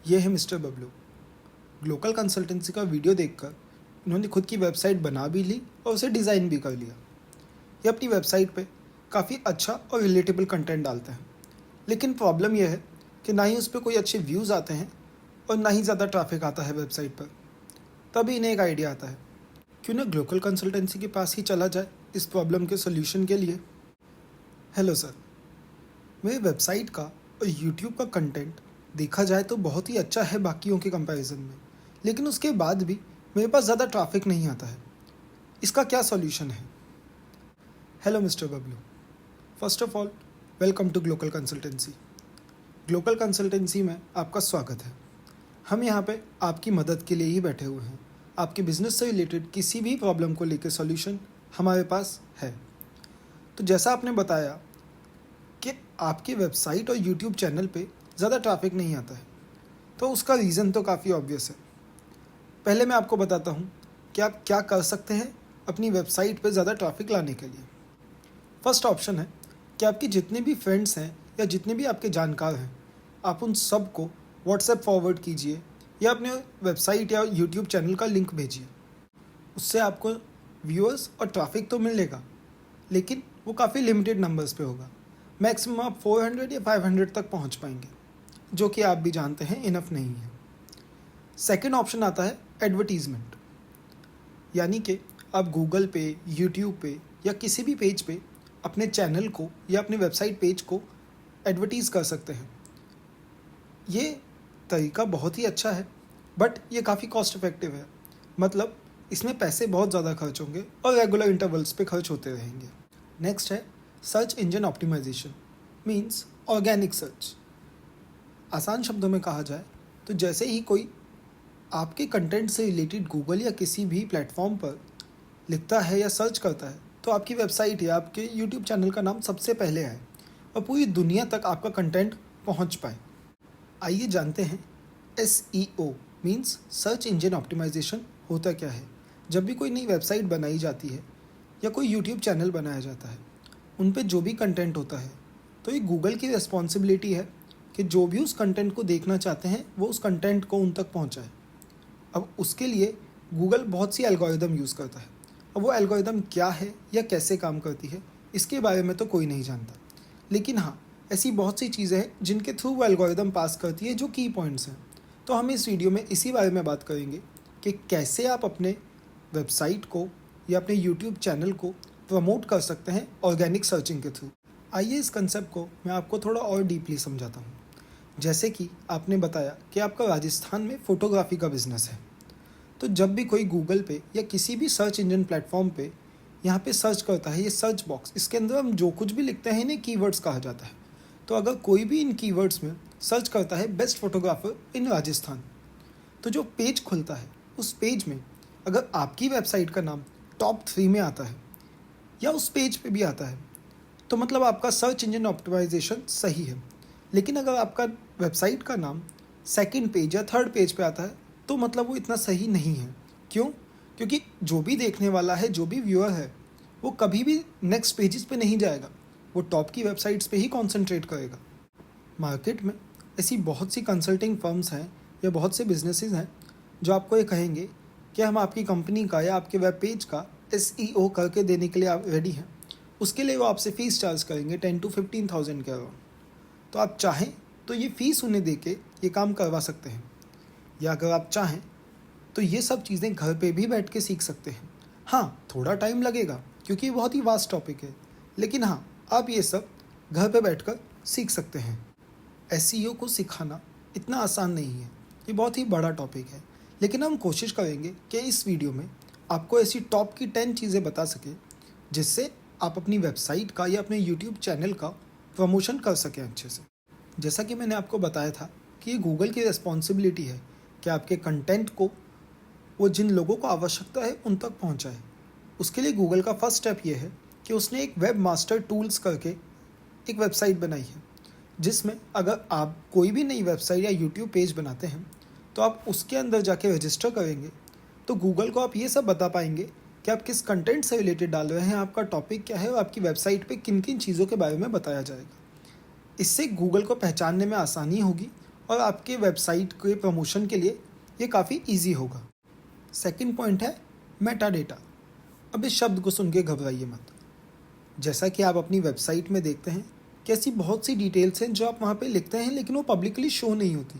ये है mister Bablu. Glocal consultancy का वीडियो देखकर इन्होंने खुद की वेबसाइट बना भी ली और उसे डिज़ाइन भी कर लिया। ये अपनी वेबसाइट पे काफ़ी अच्छा और रिलेटेबल कंटेंट डालते हैं, लेकिन प्रॉब्लम यह है कि ना ही उस पर कोई अच्छे व्यूज़ आते हैं और ना ही ज़्यादा ट्रैफिक आता है वेबसाइट पर। तभी इन्हें एक आइडिया आता है, क्यों ना ग्लोकल कंसल्टेंसी के पास ही चला जाए इस प्रॉब्लम के सोल्यूशन के लिए। हेलो सर, मेरी वेबसाइट का और यूट्यूब का कंटेंट देखा जाए तो बहुत ही अच्छा है बाकियों के कंपैरिजन में, लेकिन उसके बाद भी मेरे पास ज़्यादा ट्रैफिक नहीं आता है। इसका क्या सॉल्यूशन है? Hello mister Bablu, first of all welcome to Glocal Consultancy. Glocal Consultancy में आपका स्वागत है। हम यहाँ पे आपकी मदद के लिए ही बैठे हुए हैं। आपके बिजनेस से रिलेटेड किसी भी प्रॉब्लम को लेकर सॉल्यूशन हमारे पास है। तो जैसा आपने बताया कि आपकी वेबसाइट और यूट्यूब चैनल पे ज़्यादा ट्रैफिक नहीं आता है, तो उसका रीज़न तो काफ़ी ऑब्वियस है। पहले मैं आपको बताता हूँ कि आप क्या कर सकते हैं अपनी वेबसाइट पे ज़्यादा ट्रैफिक लाने के लिए। फर्स्ट ऑप्शन है कि आपके जितने भी फ्रेंड्स हैं या जितने भी आपके जानकार हैं, आप उन सब को व्हाट्सएप फॉरवर्ड कीजिए या अपने वेबसाइट या यूट्यूब चैनल का लिंक भेजिए। उससे आपको व्यूअर्स और ट्रैफिक तो मिलेगा, लेकिन वो काफ़ी लिमिटेड नंबर्स पे होगा। मैक्सिमम आप 400 या 500 तक पहुंच पाएंगे, जो कि आप भी जानते हैं इनफ नहीं है। सेकंड ऑप्शन आता है एडवर्टीज़मेंट, यानी कि आप गूगल पे, यूट्यूब पे या किसी भी पेज पे अपने चैनल को या अपने वेबसाइट पेज को एडवर्टीज़ कर सकते हैं। ये तरीका बहुत ही अच्छा है, बट ये काफ़ी कॉस्ट इफेक्टिव है। मतलब इसमें पैसे बहुत ज़्यादा खर्च होंगे और रेगुलर इंटरवल्स पे खर्च होते रहेंगे। नेक्स्ट है search engine optimisation, means organic search. आसान शब्दों में कहा जाए तो जैसे ही कोई आपके कंटेंट से रिलेटेड गूगल या किसी भी प्लेटफॉर्म पर लिखता है या सर्च करता है, तो आपकी वेबसाइट या आपके यूट्यूब चैनल का नाम सबसे पहले आए और पूरी दुनिया तक आपका कंटेंट पहुंच पाए। आइए जानते हैं SEO means search engine optimisation होता क्या है। जब भी कोई नई वेबसाइट बनाई जाती है या कोई यूट्यूब चैनल बनाया जाता है, उन पे जो भी कंटेंट होता है, तो ये गूगल की रिस्पॉन्सिबिलिटी है कि जो भी उस कंटेंट को देखना चाहते हैं वो उस कंटेंट को उन तक पहुंचाए। अब उसके लिए गूगल बहुत सी एल्गोरिदम यूज़ करता है। अब वो एल्गोरिदम क्या है या कैसे काम करती है, इसके बारे में तो कोई नहीं जानता, लेकिन हाँ, ऐसी बहुत सी चीज़ें हैं जिनके थ्रू वो एल्गोरिदम पास करती है, जो की पॉइंट्स हैं। तो हम इस वीडियो में इसी बारे में बात करेंगे कि कैसे आप अपने वेबसाइट को या अपने यूट्यूब चैनल को प्रमोट कर सकते हैं ऑर्गेनिक सर्चिंग के थ्रू। आइए इस कंसेप्ट को मैं आपको थोड़ा और डीपली समझाता हूँ। जैसे कि आपने बताया कि आपका राजस्थान में फ़ोटोग्राफी का बिजनेस है, तो जब भी कोई गूगल पे या किसी भी सर्च इंजन प्लेटफॉर्म पे यहाँ पे सर्च करता है, ये सर्च बॉक्स, इसके अंदर हम जो कुछ भी लिखते हैं इन्हें कीवर्ड्स कहा जाता है। तो अगर कोई भी इन कीवर्ड्स में सर्च करता है बेस्ट फोटोग्राफर इन राजस्थान, तो जो पेज खुलता है उस पेज में अगर आपकी वेबसाइट का नाम टॉप 3 में आता है या उस पेज पे भी आता है, तो मतलब आपका सर्च इंजन ऑप्टिमाइजेशन सही है। लेकिन अगर आपका वेबसाइट का नाम सेकंड पेज या थर्ड पेज पे आता है, तो मतलब वो इतना सही नहीं है। क्यों? क्योंकि जो भी देखने वाला है, जो भी व्यूअर है, वो कभी भी नेक्स्ट पेजेस पे नहीं जाएगा, वो टॉप की वेबसाइट्स पे ही कॉन्सेंट्रेट करेगा। मार्केट में ऐसी बहुत सी कंसल्टिंग फर्म्स हैं या बहुत से बिजनेसेस हैं जो आपको ये कहेंगे कि हम आपकी कंपनी का या आपके वेब पेज का SEO करके देने के लिए आप रेडी हैं। उसके लिए वो आपसे फ़ीस चार्ज करेंगे 10 to 15,000 के अराउंड। तो आप चाहें तो ये फ़ीस उन्हें दे के ये काम करवा सकते हैं, या अगर आप चाहें तो ये सब चीज़ें घर पे भी बैठ के सीख सकते हैं। हाँ, थोड़ा टाइम लगेगा क्योंकि ये बहुत ही वास्ट टॉपिक है, लेकिन हाँ, आप ये सब घर पे बैठकर सीख सकते हैं। SEO को सिखाना इतना आसान नहीं है, ये बहुत ही बड़ा टॉपिक है, लेकिन हम कोशिश करेंगे कि इस वीडियो में आपको ऐसी टॉप की 10 चीज़ें बता सकें जिससे आप अपनी वेबसाइट का या अपने यूट्यूब चैनल का प्रमोशन कर सकें अच्छे से। जैसा कि मैंने आपको बताया था कि ये गूगल की रिस्पॉन्सिबिलिटी है कि आपके कंटेंट को वो जिन लोगों को आवश्यकता है उन तक पहुंचाए। उसके लिए गूगल का फर्स्ट स्टेप ये है कि उसने एक वेब मास्टर टूल्स करके एक वेबसाइट बनाई है, जिसमें अगर आप कोई भी नई वेबसाइट या यूट्यूब पेज बनाते हैं तो आप उसके अंदर जाके रजिस्टर करेंगे, तो गूगल को आप ये सब बता पाएंगे कि आप किस कंटेंट से रिलेटेड डाल रहे हैं, आपका टॉपिक क्या है और आपकी वेबसाइट पे किन किन चीज़ों के बारे में बताया जाएगा। इससे गूगल को पहचानने में आसानी होगी और आपके वेबसाइट के प्रमोशन के लिए ये काफ़ी ईजी होगा। सेकंड पॉइंट है मेटा डेटा। अब इस शब्द को सुन के घबराइए मत। जैसा कि आप अपनी वेबसाइट में देखते हैं कि ऐसी बहुत सी डिटेल्स हैं जो आप वहाँ पे लिखते हैं लेकिन वो पब्लिकली शो नहीं होती।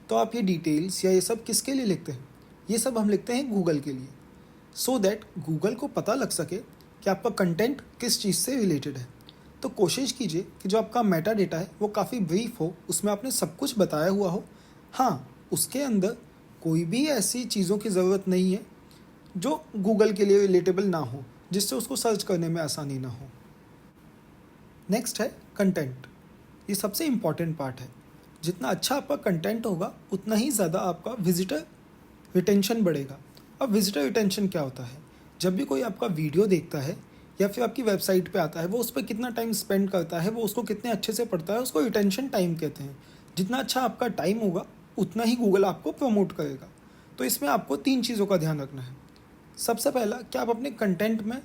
तो आप ये डिटेल्स या ये सब किसके लिए लिखते हैं? ये सब हम लिखते हैं गूगल के लिए, सो दैट गूगल को पता लग सके कि आपका कंटेंट किस चीज़ से रिलेटेड है। तो कोशिश कीजिए कि जो आपका मेटा डेटा है वो काफ़ी ब्रीफ हो, उसमें आपने सब कुछ बताया हुआ हो। हाँ, उसके अंदर कोई भी ऐसी चीज़ों की ज़रूरत नहीं है जो गूगल के लिए रिलेटेबल ना हो, जिससे उसको सर्च करने में आसानी ना हो। नेक्स्ट है कंटेंट। ये सबसे इम्पॉर्टेंट पार्ट है। जितना अच्छा आपका कंटेंट होगा उतना ही ज़्यादा आपका विजिटर रिटेंशन बढ़ेगा। अब विजिटर रिटेंशन क्या होता है? जब भी कोई आपका वीडियो देखता है या फिर आपकी वेबसाइट पे आता है, वो उस पर कितना टाइम स्पेंड करता है, वो उसको कितने अच्छे से पढ़ता है, उसको रिटेंशन टाइम कहते हैं। जितना अच्छा आपका टाइम होगा उतना ही गूगल आपको प्रमोट करेगा। तो इसमें आपको 3 चीज़ों का ध्यान रखना है। सबसे पहला कि आप अपने कंटेंट में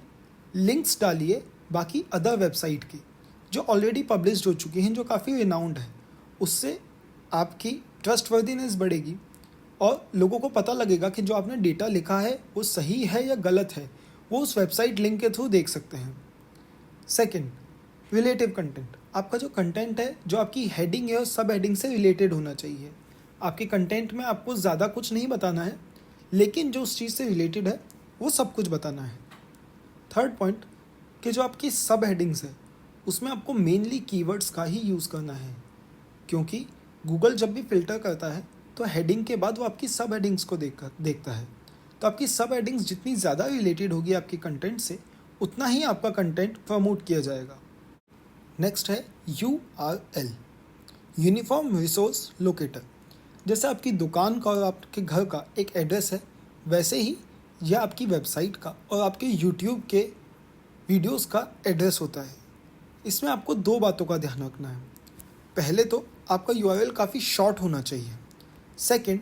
लिंक्स डालिए बाकी अदर वेबसाइट की जो ऑलरेडी पब्लिश्ड हो चुकी हैं, जो काफ़ी रिनाउंड है। उससे आपकी ट्रस्टवर्दीनेस बढ़ेगी और लोगों को पता लगेगा कि जो आपने डेटा लिखा है वो सही है या गलत है, वो उस वेबसाइट लिंक के थ्रू देख सकते हैं। Second, relative content. आपका जो कंटेंट है, जो आपकी हेडिंग है और सब हेडिंग से रिलेटेड होना चाहिए। आपके कंटेंट में आपको ज़्यादा कुछ नहीं बताना है, लेकिन जो उस चीज़ से रिलेटेड है वो सब कुछ बताना है। थर्ड पॉइंट कि जो आपकी सब हेडिंग्स है उसमें आपको मेनली कीवर्ड्स का ही यूज़ करना है, क्योंकि गूगल जब भी फ़िल्टर करता है तो हेडिंग के बाद वो आपकी सब हेडिंग्स को देखता है। तो आपकी सब हेडिंग्स जितनी ज़्यादा रिलेटेड होगी आपके कंटेंट से, उतना ही आपका कंटेंट प्रमोट किया जाएगा। नेक्स्ट है URL, यूनिफॉर्म रिसोर्स लोकेटर। जैसे आपकी दुकान का और आपके घर का एक एड्रेस है, वैसे ही यह आपकी वेबसाइट का और आपके यूट्यूब के वीडियोस का एड्रेस होता है। इसमें आपको 2 बातों का ध्यान रखना है। पहले तो आपका URL काफ़ी शॉर्ट होना चाहिए। सेकंड,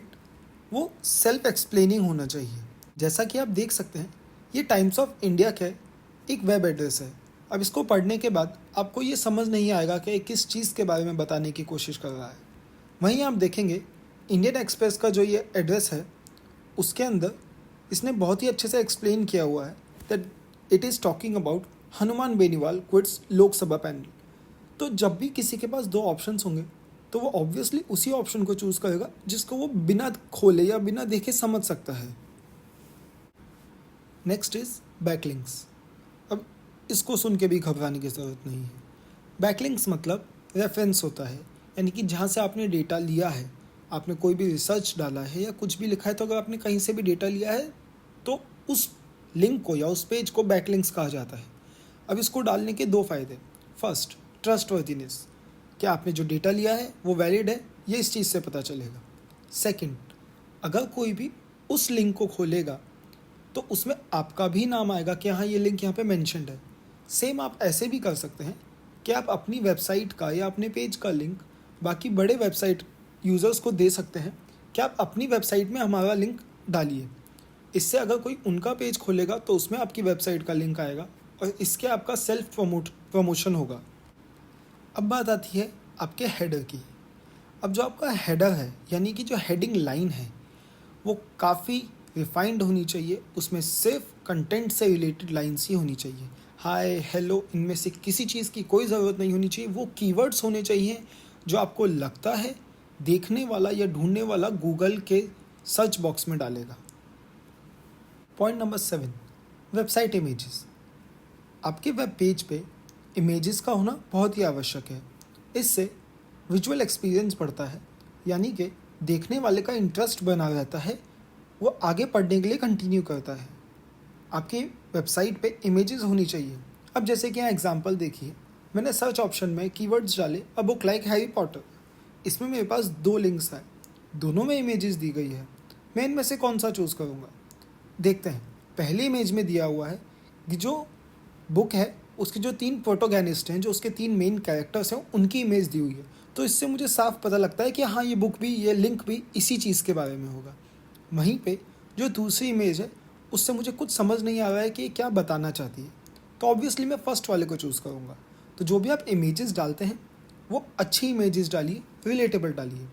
वो सेल्फ एक्सप्लेनिंग होना चाहिए। जैसा कि आप देख सकते हैं, ये टाइम्स ऑफ इंडिया का एक वेब एड्रेस है। अब इसको पढ़ने के बाद आपको ये समझ नहीं आएगा कि किस चीज़ के बारे में बताने की कोशिश कर रहा है। वहीं आप देखेंगे इंडियन एक्सप्रेस का जो ये एड्रेस है, उसके अंदर इसने बहुत ही अच्छे से एक्सप्लेन किया हुआ है that it is talking about Hanuman Beniwal quits Lok Sabha panel. तो जब भी किसी के पास 2 ऑप्शंस होंगे तो वो ऑब्वियसली उसी ऑप्शन को चूज़ करेगा जिसको वो बिना खोले या बिना देखे समझ सकता है। Next is backlinks. अब इसको सुन के भी घबराने की ज़रूरत नहीं है। बैकलिंक्स मतलब रेफरेंस होता है, यानी कि जहाँ से आपने डेटा लिया है, आपने कोई भी रिसर्च डाला है या कुछ भी लिखा है, तो अगर आपने कहीं से भी डेटा लिया है तो उस लिंक को या उस पेज को बैकलिंक्स कहा जाता है। अब इसको डालने के 2 फ़ायदे। फर्स्ट, ट्रस्टवर्दीनेस, क्या आपने जो डेटा लिया है वो वैलिड है, ये इस चीज़ से पता चलेगा। सेकंड, अगर कोई भी उस लिंक को खोलेगा तो उसमें आपका भी नाम आएगा कि हाँ, ये लिंक यहाँ पे मेंशन्ड है। सेम आप ऐसे भी कर सकते हैं कि आप अपनी वेबसाइट का या अपने पेज का लिंक बाकी बड़े वेबसाइट यूज़र्स को दे सकते हैं कि आप अपनी वेबसाइट में हमारा लिंक डालिए। इससे अगर कोई उनका पेज खोलेगा तो उसमें आपकी वेबसाइट का लिंक आएगा और इसके आपका सेल्फ प्रमोशन होगा। अब बात आती है आपके हेडर की। अब जो आपका हेडर है, यानी कि जो हेडिंग लाइन है, वो काफ़ी रिफाइंड होनी चाहिए। उसमें सिर्फ कंटेंट से रिलेटेड लाइन्स ही होनी चाहिए। हाय, हेलो, इनमें से किसी चीज़ की कोई ज़रूरत नहीं होनी चाहिए। वो कीवर्ड्स होने चाहिए जो आपको लगता है देखने वाला या ढूंढने वाला गूगल के सर्च बॉक्स में डालेगा। Point number 7, website images. आपके वेब पेज पे इमेजेस का होना बहुत ही आवश्यक है। इससे विजुअल एक्सपीरियंस बढ़ता है, यानी कि देखने वाले का इंटरेस्ट बना रहता है, वो आगे पढ़ने के लिए कंटिन्यू करता है। आपकी वेबसाइट पे इमेजेस होनी चाहिए। अब जैसे कि यहाँ एग्जांपल देखिए, मैंने सर्च ऑप्शन में कीवर्ड्स डाले, a book like Harry Potter. इसमें मेरे पास 2 लिंक्स हैं, दोनों में इमेजेस दी गई है। मैं इनमें से कौन सा चूज़ करूँगा? देखते हैं। पहली इमेज में दिया हुआ है कि जो बुक है उसके जो 3 प्रोटोगनिस्ट हैं, जो उसके 3 मेन कैरेक्टर्स हैं, उनकी इमेज दी हुई है। तो इससे मुझे साफ पता लगता है कि हाँ, ये बुक भी, ये लिंक भी इसी चीज़ के बारे में होगा। वहीं पे जो दूसरी इमेज है उससे मुझे कुछ समझ नहीं आ रहा है कि ये क्या बताना चाहती है, तो ऑब्वियसली मैं फ़र्स्ट वाले को चूज़ करूँगा। तो जो भी आप इमेजेस डालते हैं वो अच्छी इमेजेस डालिए, रिलेटेबल डालिए।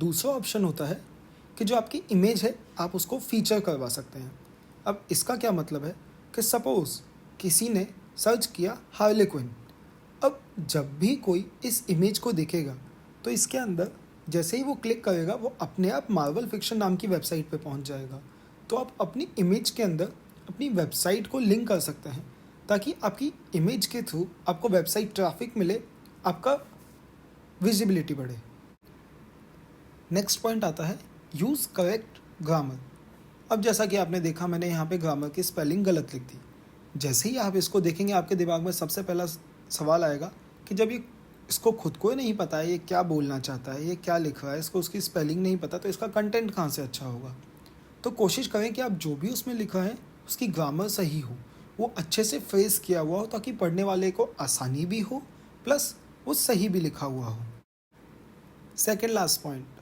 दूसरा ऑप्शन होता है कि जो आपकी इमेज है आप उसको फीचर करवा सकते हैं। अब इसका क्या मतलब है कि सपोज़ किसी ने सर्च किया हार्ले क्विन। अब जब भी कोई इस इमेज को देखेगा तो इसके अंदर जैसे ही वो क्लिक करेगा वो अपने आप मार्वल फिक्शन नाम की वेबसाइट पे पहुंच जाएगा। तो आप अपनी इमेज के अंदर अपनी वेबसाइट को लिंक कर सकते हैं ताकि आपकी इमेज के थ्रू आपको वेबसाइट ट्रैफिक मिले, आपका विजिबिलिटी बढ़े। नेक्स्ट पॉइंट आता है यूज़ करेक्ट ग्रामर। अब जैसा कि आपने देखा मैंने यहाँ पे ग्रामर की स्पेलिंग गलत लिख दी। जैसे ही आप इसको देखेंगे आपके दिमाग में सबसे पहला सवाल आएगा कि जब ये इसको खुद को ही नहीं पता है ये क्या बोलना चाहता है, ये क्या लिख रहा है, इसको उसकी स्पेलिंग नहीं पता, तो इसका कंटेंट कहाँ से अच्छा होगा। तो कोशिश करें कि आप जो भी उसमें लिखा है उसकी ग्रामर सही हो, वो अच्छे से फ्रेज किया हुआ हो ताकि पढ़ने वाले को आसानी भी हो प्लस वो सही भी लिखा हुआ हो। सेकेंड लास्ट पॉइंट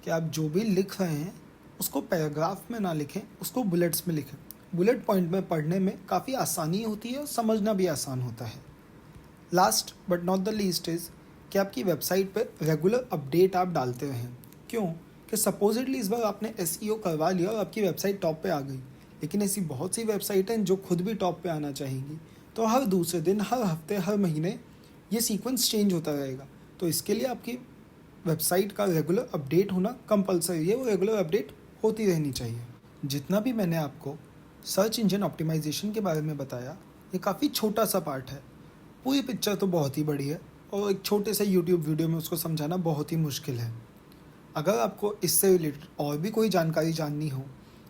कि आप जो भी लिख रहे हैं उसको पैराग्राफ में ना लिखें, उसको बुलेट्स में लिखें। बुलेट पॉइंट में पढ़ने में काफ़ी आसानी होती है और समझना भी आसान होता है। Last but not the least is कि आपकी वेबसाइट पे रेगुलर अपडेट आप डालते रहें। क्यों कि सपोजिटली इस बार आपने SEO करवा लिया और आपकी वेबसाइट टॉप पे आ गई, लेकिन ऐसी बहुत सी वेबसाइट हैं जो खुद भी टॉप पे आना चाहेंगी। तो हर दूसरे दिन, हर हफ्ते, हर महीने ये सीक्वेंस चेंज होता रहेगा। तो इसके लिए आपकी वेबसाइट का रेगुलर अपडेट होना कंपलसरी है, वो रेगुलर अपडेट होती रहनी चाहिए। जितना भी मैंने आपको सर्च इंजन ऑप्टिमाइजेशन के बारे में बताया ये काफ़ी छोटा सा पार्ट है। पूरी पिक्चर तो बहुत ही बड़ी है और एक छोटे से यूट्यूब वीडियो में उसको समझाना बहुत ही मुश्किल है। अगर आपको इससे रिलेटेड और भी कोई जानकारी जाननी हो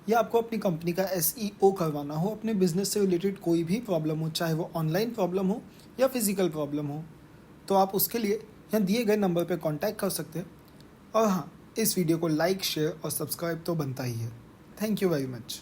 या आपको अपनी कंपनी का SEO करवाना हो, अपने बिजनेस से रिलेटेड कोई भी प्रॉब्लम हो, चाहे वो ऑनलाइन प्रॉब्लम हो या फिजिकल प्रॉब्लम हो, तो आप उसके लिए यहाँ दिए गए नंबर पर कॉन्टैक्ट कर सकते हैं। और हाँ, इस वीडियो को लाइक, शेयर और सब्सक्राइब तो बनता ही है। Thank you very much.